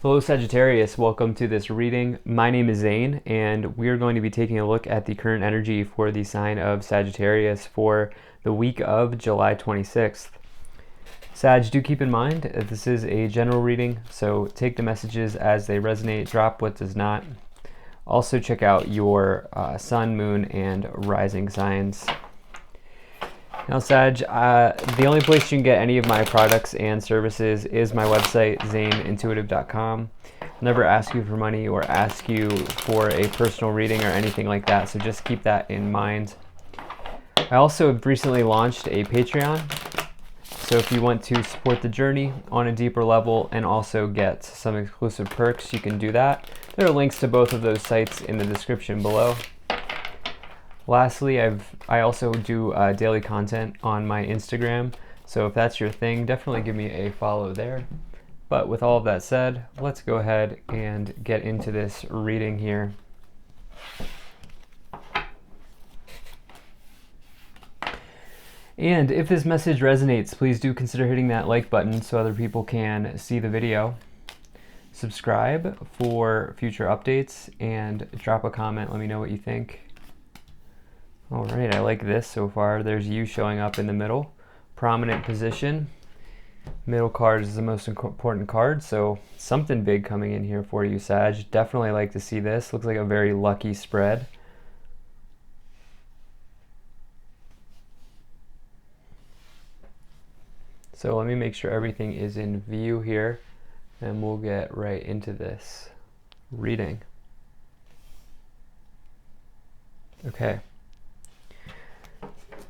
Hello Sagittarius, welcome to this reading. My name is Zane and we're going to be taking a look at the current energy for the sign of Sagittarius for the week of July 26th. Sag, do keep in mind that this is a general reading, so take the messages as they resonate, drop what does not. Also check out your sun, moon, and rising signs. Now Sag, the only place you can get any of my products and services is my website, zaneintuitive.com. I'll never ask you for money or ask you for a personal reading or anything like that, so just keep that in mind. I also have recently launched a Patreon, so if you want to support the journey on a deeper level and also get some exclusive perks, you can do that. There are links to both of those sites in the description below. Lastly, I also do daily content on my Instagram, so if that's your thing, definitely give me a follow there. But with all of that said, let's go ahead and get into this reading here. And if this message resonates, please do consider hitting that like button so other people can see the video. Subscribe for future updates and drop a comment. Let me know what you think. All right, I like this so far. There's you showing up in the middle, prominent position. Middle card is the most important card, so something big coming in here for you, Sag. Definitely like to see this. Looks like a very lucky spread. So let me make sure everything is in view here, and we'll get right into this reading. Okay.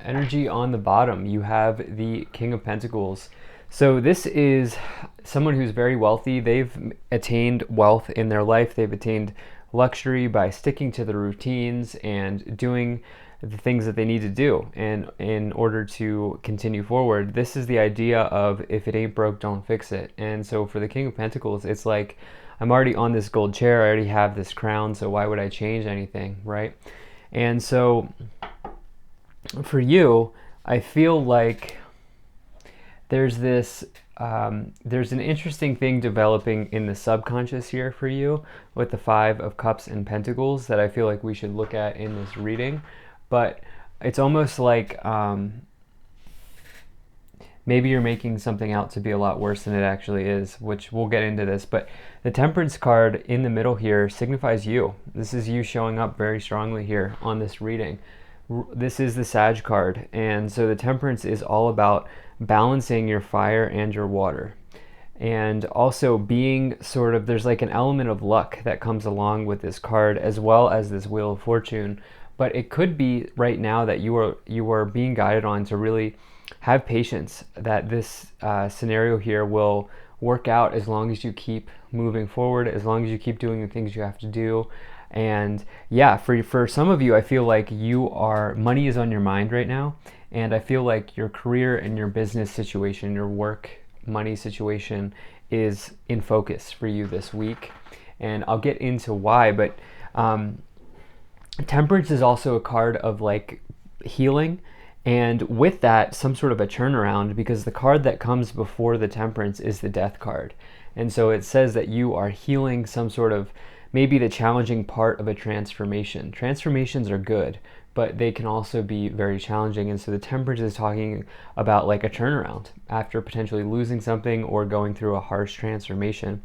Energy on the bottom, you have the King of Pentacles. So this is someone who's very wealthy. They've attained wealth in their life. They've attained luxury by sticking to the routines and doing the things that they need to do and in order to continue forward. This is the idea of if it ain't broke, don't fix it. And so for the King of Pentacles, it's like, I'm already on this gold chair. I already have this crown, so why would I change anything, right? And so for you, I feel like there's this there's an interesting thing developing in the subconscious here for you with the Five of Cups and Pentacles that I feel like we should look at in this reading. But it's almost like maybe you're making something out to be a lot worse than it actually is, which we'll get into this. But the Temperance card in the middle here signifies you. This is you showing up very strongly here on this reading. This is the Sag card, and so the Temperance is all about balancing your fire and your water, and also being sort of, there's like an element of luck that comes along with this card as well as this Wheel of Fortune. But it could be right now that you are being guided on to really have patience, that this scenario here will work out as long as you keep moving forward, as long as you keep doing the things you have to do. And yeah, for some of you, I feel like money is on your mind right now, and I feel like your career and your business situation, your work money situation is in focus for you this week, and I'll get into why. But Temperance is also a card of like healing, and with that some sort of a turnaround, because the card that comes before the Temperance is the Death card. And so it says that you are healing some sort of, maybe the challenging part of a transformation. Transformations are good, but they can also be very challenging. And so the Temperance is talking about like a turnaround after potentially losing something or going through a harsh transformation.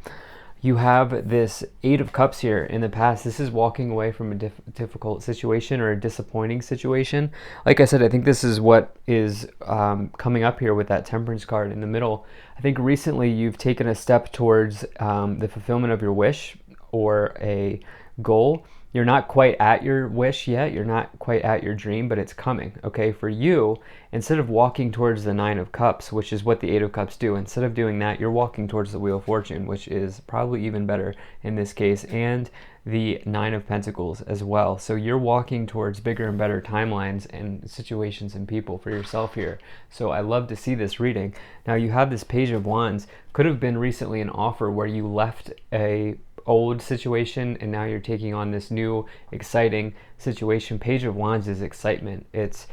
You have this Eight of Cups here in the past. This is walking away from a difficult situation or a disappointing situation. Like I said, I think this is what is coming up here with that Temperance card in the middle. I think recently you've taken a step towards the fulfillment of your wish or a goal. You're not quite at your wish yet, you're not quite at your dream, but it's coming. Okay, for you, instead of walking towards the Nine of Cups, which is what the Eight of Cups do, instead of doing that, you're walking towards the Wheel of Fortune, which is probably even better in this case, and the Nine of Pentacles as well. So you're walking towards bigger and better timelines and situations and people for yourself here. So I love to see this reading. Now you have this Page of Wands. Could have been recently an offer where you left a old situation and now you're taking on this new exciting situation. Page of Wands is excitement. It's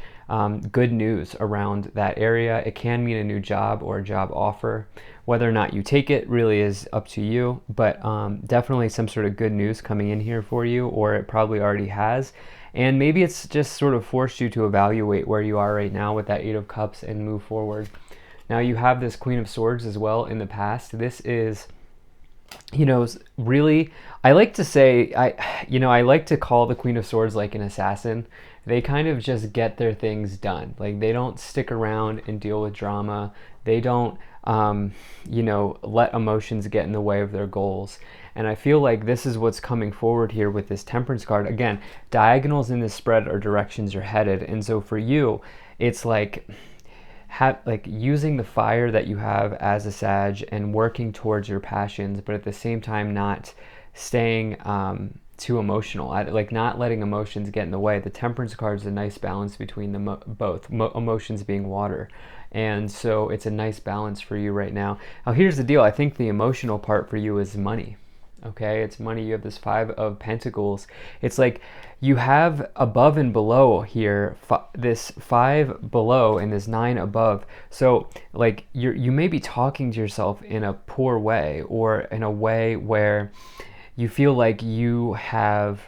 good news around that area. It can mean a new job or a job offer. Whether or not you take it really is up to you, but definitely some sort of good news coming in here for you, or it probably already has. And maybe it's just sort of forced you to evaluate where you are right now with that Eight of Cups and move forward. Now you have this Queen of Swords as well in the past. This is, you know, really, I like to say, I like to call the Queen of Swords like an assassin. They kind of just get their things done. Like, they don't stick around and deal with drama. They don't, let emotions get in the way of their goals. And I feel like this is what's coming forward here with this Temperance card. Again, diagonals in this spread are directions you're headed. And so for you, it's like using the fire that you have as a Sag and working towards your passions, but at the same time not staying too emotional, like not letting emotions get in the way. The Temperance card is a nice balance between them both, emotions being water. And so it's a nice balance for you right now. Now here's the deal. I think the emotional part for you is money. Okay, it's money. You have this Five of Pentacles. It's like you have above and below here, this 5 below and this 9 above. So like you may be talking to yourself in a poor way, or in a way where you feel like you have,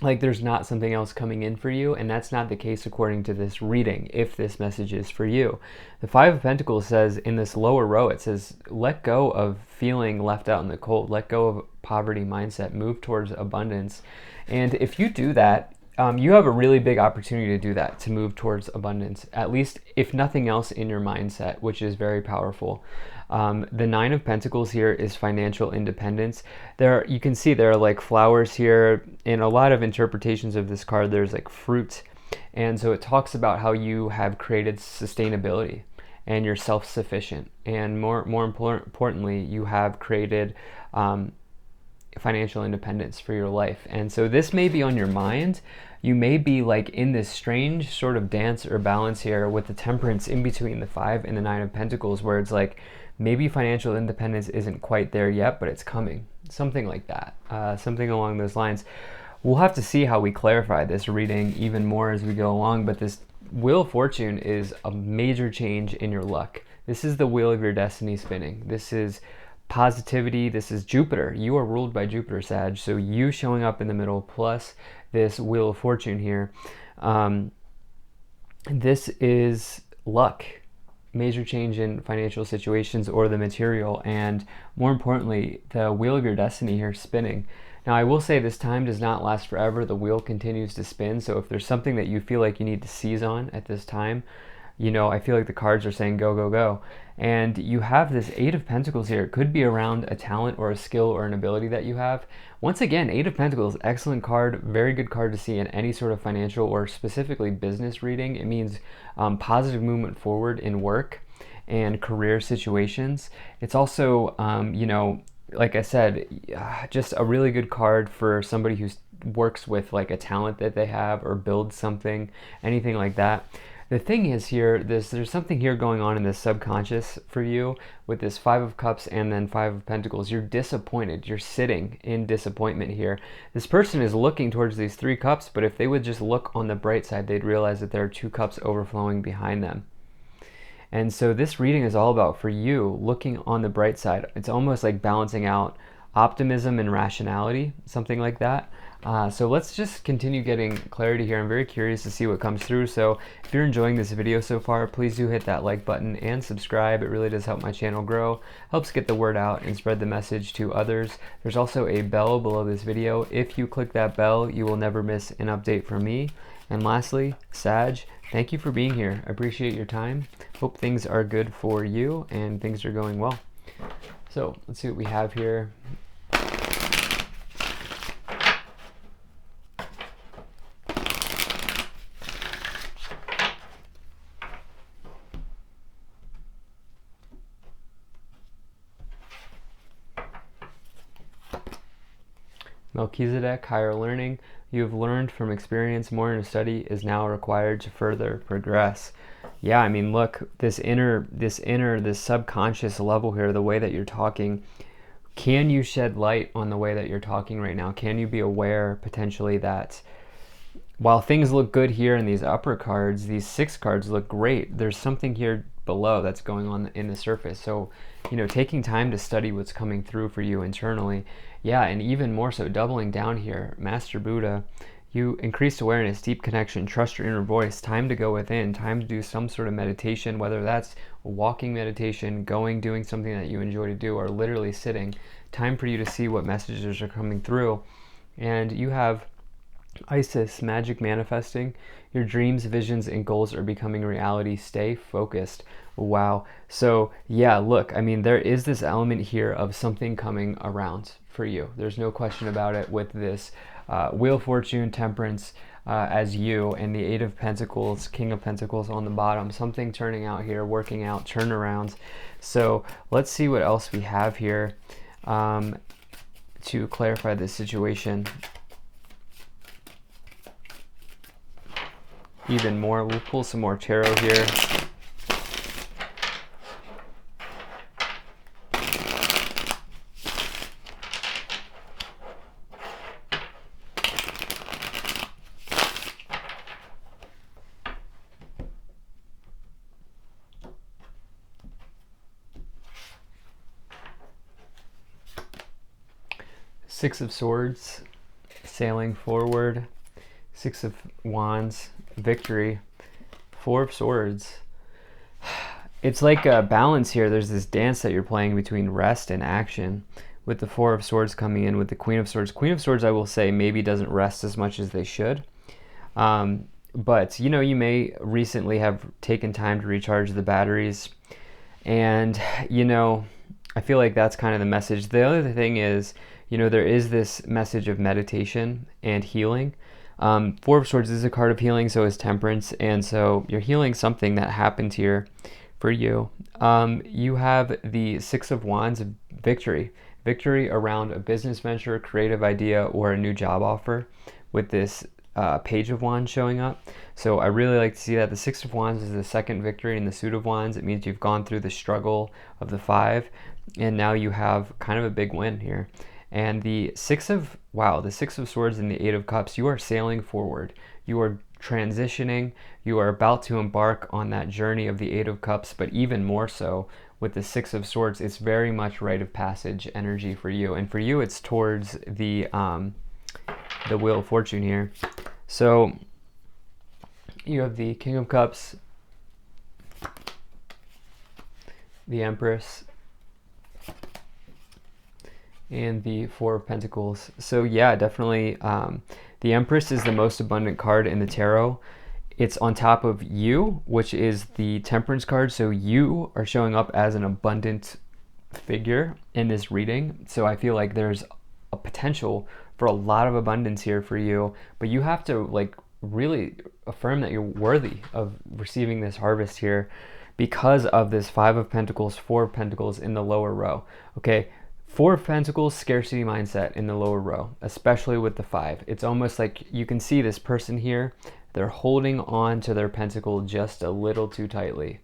like there's not something else coming in for you, and that's not the case according to this reading, if this message is for you. The Five of Pentacles says in this lower row, it says, let go of feeling left out in the cold, let go of poverty mindset, move towards abundance. And if you do that, you have a really big opportunity to do that, to move towards abundance, at least if nothing else in your mindset, which is very powerful. The Nine of Pentacles here is financial independence. You can see there are like flowers here. In a lot of interpretations of this card, there's like fruit. And so it talks about how you have created sustainability and you're self-sufficient. And more importantly, you have created financial independence for your life. And so this may be on your mind. You may be like in this strange sort of dance or balance here with the Temperance in between the 5 and the 9 of Pentacles, where it's like maybe financial independence isn't quite there yet, but it's coming. Something like that. Something along those lines. We'll have to see how we clarify this reading even more as we go along, but this Wheel of Fortune is a major change in your luck. This is the wheel of your destiny spinning. This is positivity. This is Jupiter. You are ruled by Jupiter, Sag. So you showing up in the middle plus this Wheel of Fortune here. This is luck. Major change in financial situations or the material, and more importantly, the wheel of your destiny here spinning. Now I will say this time does not last forever. The wheel continues to spin. So if there's something that you feel like you need to seize on at this time, I feel like the cards are saying go, go, go. And you have this Eight of Pentacles here. It could be around a talent or a skill or an ability that you have. Once again, Eight of Pentacles, excellent card, very good card to see in any sort of financial or specifically business reading. It means positive movement forward in work and career situations. It's also, like I said, just a really good card for somebody who works with like a talent that they have or builds something, anything like that. The thing is here, there's something here going on in the subconscious for you with this Five of Cups and then Five of Pentacles. You're disappointed. You're sitting in disappointment here. This person is looking towards these 3 cups, but if they would just look on the bright side, they'd realize that there are 2 cups overflowing behind them. And so this reading is all about, for you, looking on the bright side. It's almost like balancing out optimism and rationality, something like that. So let's just continue getting clarity here. I'm very curious to see what comes through. So if you're enjoying this video so far, please do hit that like button and subscribe. It really does help my channel grow, helps get the word out and spread the message to others. There's also a bell below this video. If you click that bell, you will never miss an update from me. And lastly, Sag, thank you for being here. I appreciate your time. Hope things are good for you and things are going well. So let's see what we have here. Melchizedek, higher learning. You have learned from experience. More in study is now required to further progress. Yeah, I mean, look, this subconscious level here, the way that you're talking can you shed light on the way that you're talking right now? Can you be aware potentially that while things look good here in these upper cards, these 6 cards look great, there's something here below that's going on in the surface. So, you know, taking time to study what's coming through for you internally. Yeah, and even more so, doubling down here, Master Buddha, you increased awareness, deep connection, trust your inner voice, time to go within, time to do some sort of meditation, whether that's a walking meditation, doing something that you enjoy to do, or literally sitting. Time for you to see what messages are coming through. And you have Isis, magic manifesting. Your dreams, visions, and goals are becoming reality. Stay focused. Wow. So yeah, look, I mean, there is this element here of something coming around for you. There's no question about it with this Wheel of Fortune, Temperance as you, and the Eight of Pentacles, King of Pentacles on the bottom. Something turning out here, working out, turnarounds. So let's see what else we have here to clarify this situation even more. We'll pull some more tarot here. Six of Swords, sailing forward. Six of Wands, victory. Four of Swords. It's like a balance here. There's this dance that you're playing between rest and action, with the Four of Swords coming in with the Queen of Swords. Queen of Swords, I will say, maybe doesn't rest as much as they should. But, you know, you may recently have taken time to recharge the batteries. And, you know, I feel like that's kind of the message. The other thing is, you know, there is this message of meditation and healing. Four of Swords is a card of healing, so is Temperance, and so you're healing something that happened here for you. You have the Six of Wands, victory. Victory around a business venture, creative idea, or a new job offer with this Page of Wands showing up. So I really like to see that. The Six of Wands is the second victory in the suit of Wands. It means you've gone through the struggle of the 5, and now you have kind of a big win here. And the Six of Swords and the Eight of Cups, you are sailing forward. You are transitioning. You are about to embark on that journey of the Eight of Cups, but even more so with the Six of Swords, it's very much rite of passage energy for you. And for you, it's towards the Wheel of Fortune here. So you have the King of Cups, the Empress, and the Four of Pentacles. So yeah, definitely the Empress is the most abundant card in the tarot. It's on top of you, which is the Temperance card. So you are showing up as an abundant figure in this reading. So I feel like there's a potential for a lot of abundance here for you, but you have to like really affirm that you're worthy of receiving this harvest here because of this Five of Pentacles, Four of Pentacles in the lower row. Okay, Four of Pentacles, scarcity mindset in the lower row, especially with the 5. It's almost like you can see this person here, they're holding on to their pentacle just a little too tightly.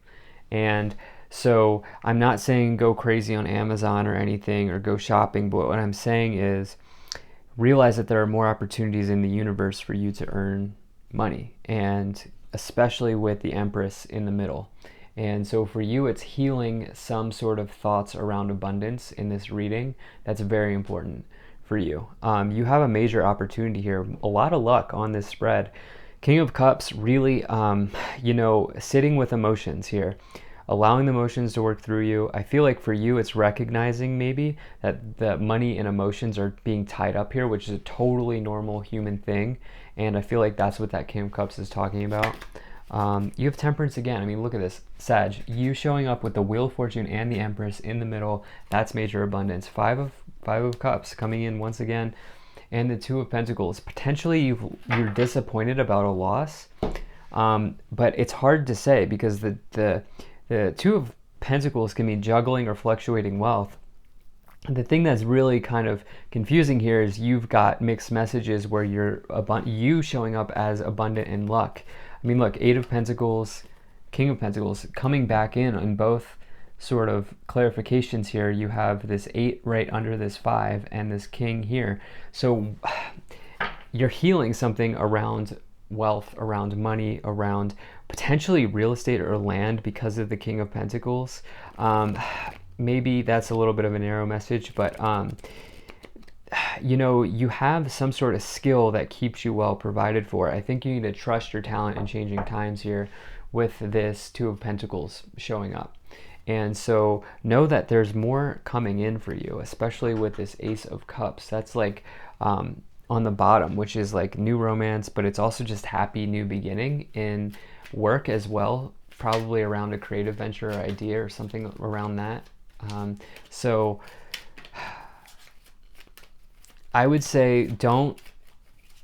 And so I'm not saying go crazy on Amazon or anything or go shopping, but what I'm saying is realize that there are more opportunities in the universe for you to earn money, and especially with the Empress in the middle. And so for you, it's healing some sort of thoughts around abundance in this reading. That's very important for you. You have a major opportunity here. A lot of luck on this spread. King of Cups, really, you know, sitting with emotions here. Allowing the emotions to work through you. I feel like for you, it's recognizing maybe that the money and emotions are being tied up here, which is a totally normal human thing. And I feel like that's what that King of Cups is talking about. You have Temperance again. I mean, look at this. Sag, you showing up with the Wheel of Fortune and the Empress in the middle. That's major abundance. Five of Cups coming in once again. And the Two of Pentacles. Potentially you're disappointed about a loss. But it's hard to say because the Two of Pentacles can be juggling or fluctuating wealth. The thing that's really kind of confusing here is you've got mixed messages where you showing up as abundant in luck. I mean, look, Eight of Pentacles, King of Pentacles coming back in both sort of clarifications here. You have this 8 right under this 5 and this king here. So you're healing something around wealth, around money, around potentially real estate or land because of the King of Pentacles. Maybe that's a little bit of a narrow message, but you know, you have some sort of skill that keeps you well provided for. I think you need to trust your talent in changing times here with this 2 of Pentacles showing up. And so know that there's more coming in for you, especially with this Ace of Cups. That's like on the bottom, which is like new romance, but it's also just happy new beginning in work as well, probably around a creative venture or idea or something around that. So I would say don't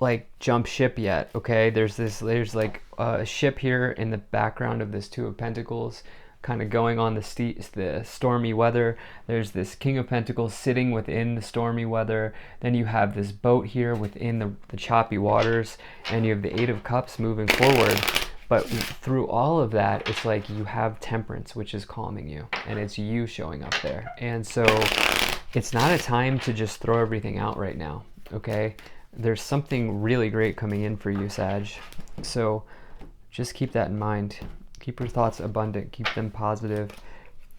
like jump ship yet, okay? There's like a ship here in the background of this 2 of Pentacles kind of going on the stormy weather. There's this King of Pentacles sitting within the stormy weather. Then you have this boat here within the choppy waters, and you have the 8 of Cups moving forward. But through all of that, it's like you have Temperance, which is calming you, and it's you showing up there. And so it's not a time to just throw everything out right now, okay? There's something really great coming in for you, Sag. So just keep that in mind. Keep your thoughts abundant. Keep them positive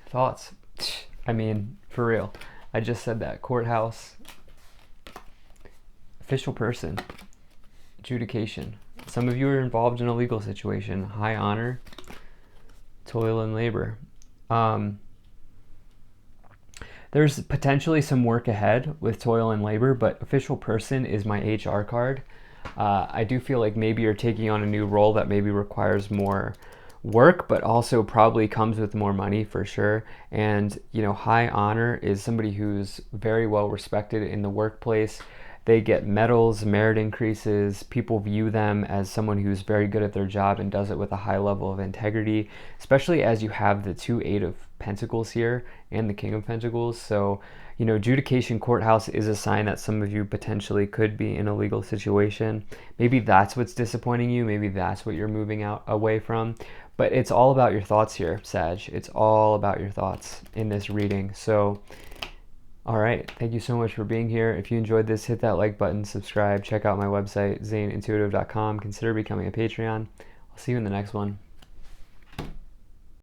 thoughts. I mean, for real. I just said that. Courthouse, official person, adjudication. Some of you are involved in a legal situation. High honor, toil and labor. There's potentially some work ahead with toil and labor, but official person is my HR card. I do feel like maybe you're taking on a new role that maybe requires more work, but also probably comes with more money for sure. And, you know, high honor is somebody who's very well respected in the workplace. They get medals, merit increases. People view them as someone who's very good at their job and does it with a high level of integrity, especially as you have the 2 8 of Pentacles here and the King of Pentacles. So, you know, adjudication courthouse is a sign that some of you potentially could be in a legal situation. Maybe that's what's disappointing you. Maybe that's what you're moving out away from. But it's all about your thoughts here, Sag. It's all about your thoughts in this reading. So, all right. Thank you so much for being here. If you enjoyed this, hit that like button, subscribe, check out my website, zaneintuitive.com. Consider becoming a Patreon. I'll see you in the next one.